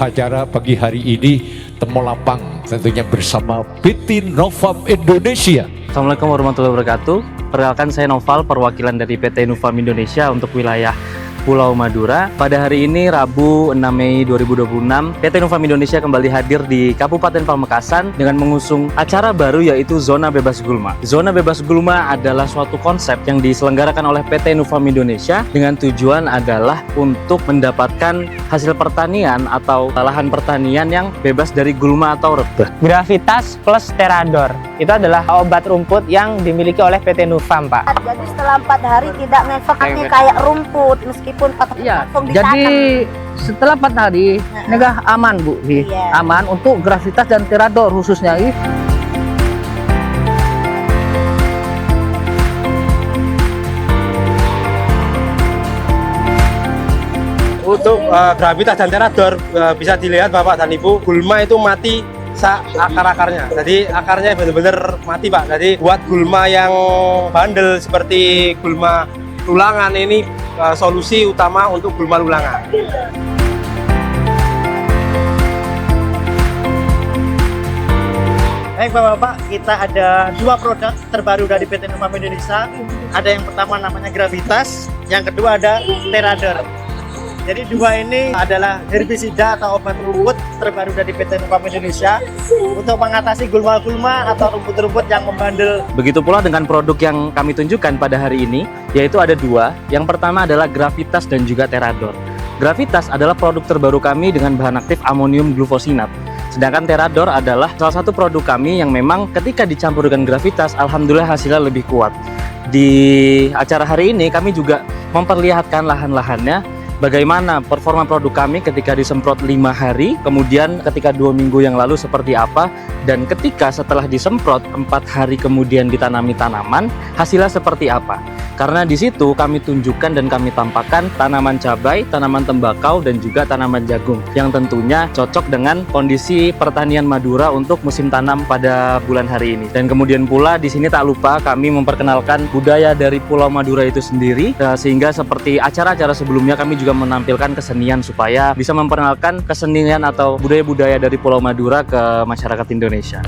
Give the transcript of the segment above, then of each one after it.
acara pagi hari ini Temolapang tentunya bersama PT Novam Indonesia. Assalamualaikum warahmatullahi wabarakatuh. Perkenalkan, saya Noval, perwakilan dari PT Novam Indonesia untuk wilayah Pulau Madura. Pada hari ini Rabu 6 Mei 2026, PT Novam Indonesia kembali hadir di Kabupaten Pamekasan dengan mengusung acara baru yaitu Zona Bebas Gulma. Zona Bebas Gulma adalah suatu konsep yang diselenggarakan oleh PT Novam Indonesia dengan tujuan adalah untuk mendapatkan hasil pertanian atau lahan pertanian yang bebas dari gulma atau rebah. Gravitas plus Terador itu adalah obat rumput yang dimiliki oleh PT Novam, Pak. Jadi setelah 4 hari tidak ngefek kayak rumput meskipun Iya, langsung jadi ditanam. setelah 4 hari negah aman, Bu. Iya. Aman untuk Gravitas dan Terador khususnya. Untuk Gravitas dan Terador bisa dilihat Bapak dan Ibu, gulma itu mati akar-akarnya. Jadi akarnya benar-benar mati, Pak. Jadi buat gulma yang bandel seperti gulma lulangan ini solusi utama untuk gulma lulangan. Baik Bapak-Bapak, kita ada 2 produk terbaru dari PT Novam Indonesia. Ada yang pertama namanya Gravitas, yang kedua ada Terador. Jadi 2 ini adalah herbisida atau obat rumput terbaru dari PT Novam Indonesia untuk mengatasi gulma-gulma atau rumput-rumput yang membandel. Begitu pula dengan produk yang kami tunjukkan pada hari ini, yaitu ada 2. Yang pertama adalah Gravitas dan juga Terador. Gravitas adalah produk terbaru kami dengan bahan aktif amonium glufosinat. Sedangkan Terador adalah salah satu produk kami yang memang ketika dicampur dengan Gravitas, alhamdulillah hasilnya lebih kuat. Di acara hari ini kami juga memperlihatkan lahan-lahannya, bagaimana performa produk kami ketika disemprot 5 hari, kemudian ketika 2 minggu yang lalu seperti apa, dan ketika setelah disemprot 4 hari kemudian ditanami tanaman, hasilnya seperti apa. Karena di situ kami tunjukkan dan kami tampakkan tanaman cabai, tanaman tembakau, dan juga tanaman jagung yang tentunya cocok dengan kondisi pertanian Madura untuk musim tanam pada bulan hari ini. Dan kemudian pula di sini tak lupa kami memperkenalkan budaya dari Pulau Madura itu sendiri, sehingga seperti acara-acara sebelumnya kami juga menampilkan kesenian supaya bisa memperkenalkan kesenian atau budaya-budaya dari Pulau Madura ke masyarakat Indonesia.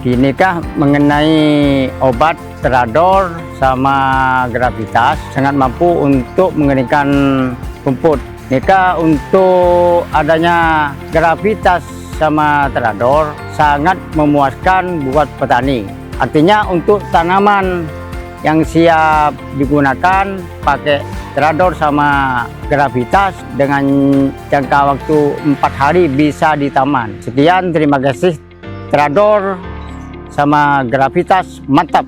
Ini kah mengenai obat Terador sama Gravitas sangat mampu untuk mengeringkan rumput. Nikah untuk adanya Gravitas sama Terador sangat memuaskan buat petani. Artinya untuk tanaman yang siap digunakan pakai Terador sama Gravitas dengan jangka waktu 4 hari bisa di taman. Sekian, terima kasih. Terador sama Gravitas mantap.